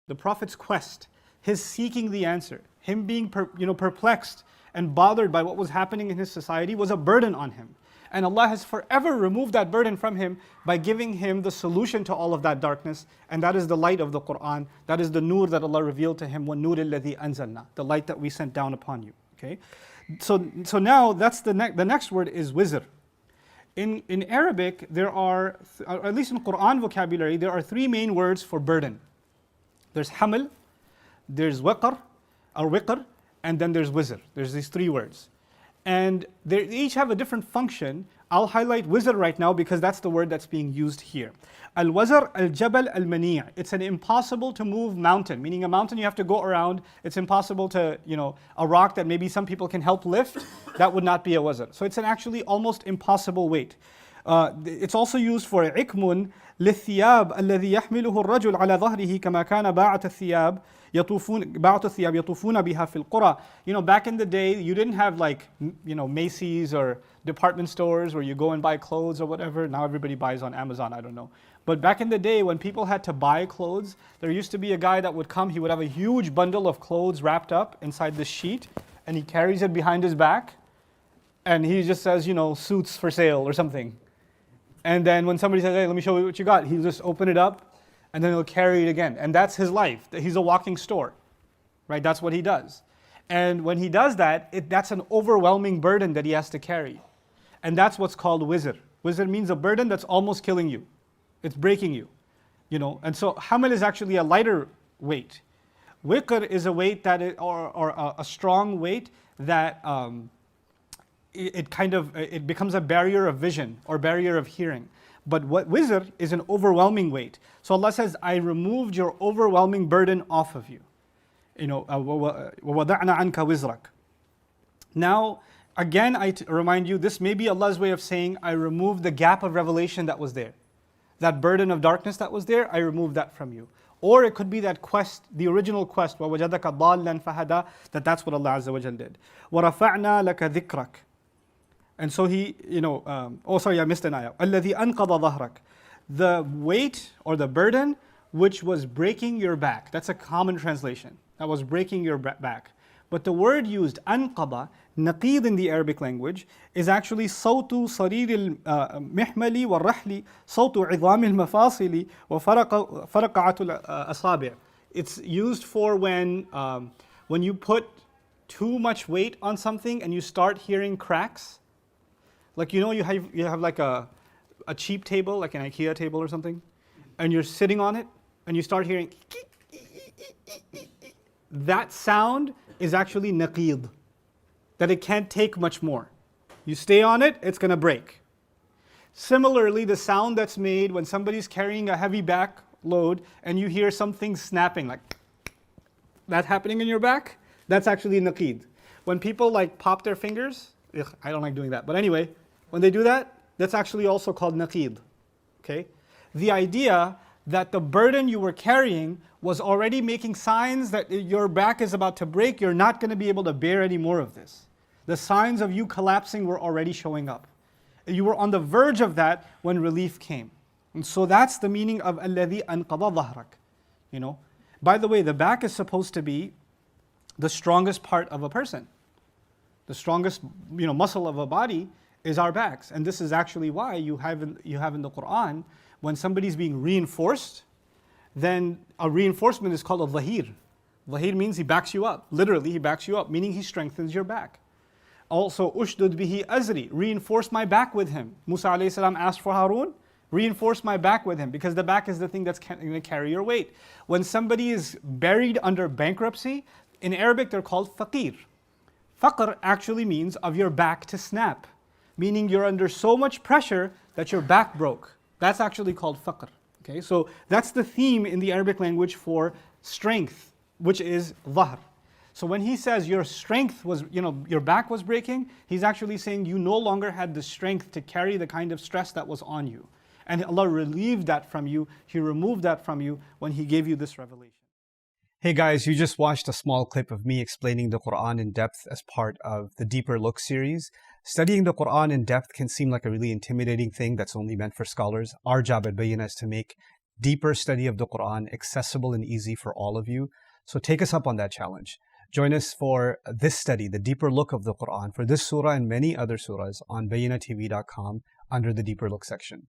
The Prophet's quest, his seeking the answer, him being perplexed and bothered by what was happening in his society was a burden on him. And Allah has forever removed that burden from him by giving him the solution to all of that darkness, and that is the light of the Quran. That is the nur that Allah revealed to him, وَالنُّورِ الَّذِي أَنزَلْنَا, the light that we sent down upon you. Okay, so now that's the next word is wizr. In Arabic, there are, or at least in Quran vocabulary, there are three main words for burden. There's haml, there's waqr, or wiqr, and then there's wizr. There's these three words. And they each have a different function. I'll highlight wizr right now because that's the word that's being used here. Al-wazr al-jabal al-mani'. It's an impossible to move mountain, meaning a mountain you have to go around. It's impossible to, a rock that maybe some people can help lift, that would not be a wazr. So it's an actually almost impossible weight. It's also used for ikmun للثياب الذي يحمله الرجل على ظهره كما كان باعة الثياب يطوفون بها في القرى. Back in the day, you didn't have like, Macy's or department stores where you go and buy clothes or whatever. Now everybody buys on Amazon, I don't know. But back in the day when people had to buy clothes, there used to be a guy that would come, he would have a huge bundle of clothes wrapped up inside this sheet, and he carries it behind his back, and he just says, suits for sale or something. And then when somebody says, hey, let me show you what you got, he'll just open it up and then he'll carry it again. And that's his life. He's a walking store, right? That's what he does. And when he does that, that's an overwhelming burden that he has to carry. And that's what's called wizr. Wizr means a burden that's almost killing you. It's breaking you, And so haml is actually a lighter weight. Wiqr is a weight or a strong weight that it becomes a barrier of vision or barrier of hearing. But what wizr is an overwhelming weight. So Allah says, I removed your overwhelming burden off of you. وَوَضَعْنَا عَنْكَ وِزْرَكَ. Now, again, I remind you, this may be Allah's way of saying, I removed the gap of revelation that was there. That burden of darkness that was there, I removed that from you. Or it could be that quest, the original quest, وَوَجَدَكَ ضَالًّا فَهَدَى, that's what Allah Azza wa Jal did. وَرَفَعْنَا لَكَ ذِكْرَكَ. And so he, I missed an ayah. الَّذِي أَنْقَضَ ظَهْرَكَ. The weight or the burden which was breaking your back. That's a common translation. That was breaking your back. But the word used, أنقض, naqid in the Arabic language, is actually صوت صرير المحمل والرحل صوت عظام المفاصل وفرقعة الأصابع. It's used for when you put too much weight on something and you start hearing cracks. Like you have like a cheap table, like an IKEA table or something, and you're sitting on it and you start hearing that sound is actually naqid, that it can't take much more. You stay on it, it's going to break. Similarly, the sound that's made when somebody's carrying a heavy back load and you hear something snapping, like that happening in your back, that's actually naqid. When people like pop their fingers, I don't like doing that, but anyway, when they do that, that's actually also called naqid. Okay? The idea that the burden you were carrying was already making signs that your back is about to break, you're not going to be able to bear any more of this. The signs of you collapsing were already showing up. You were on the verge of that when relief came. And so that's the meaning of الَّذِي أَنْقَضَ ظَهْرَكَ. By the way, the back is supposed to be the strongest part of a person. The strongest muscle of a body is our backs. And this is actually why you have in the Quran, when somebody's being reinforced, then a reinforcement is called a dhahir. Dhahir means he backs you up. Literally, he backs you up, meaning he strengthens your back. Also, ushdud bihi azri, reinforce my back with him. Musa alayhi salam asked for Harun, reinforce my back with him, because the back is the thing that's going to carry your weight. When somebody is buried under bankruptcy, in Arabic they're called faqir. Faqr actually means of your back to snap, meaning you're under so much pressure that your back broke. That's actually called faqr. Okay, so that's the theme in the Arabic language for strength, which is dhahr. So when he says your strength was, your back was breaking, he's actually saying you no longer had the strength to carry the kind of stress that was on you. And Allah relieved that from you, He removed that from you when He gave you this revelation. Hey guys, you just watched a small clip of me explaining the Quran in depth as part of the Deeper Look series. Studying the Quran in depth can seem like a really intimidating thing that's only meant for scholars. Our job at Bayyinah is to make deeper study of the Quran, accessible and easy for all of you. So take us up on that challenge. Join us for this study, the deeper look of the Quran, for this surah and many other surahs on BayyinaTV.com under the Deeper Look section.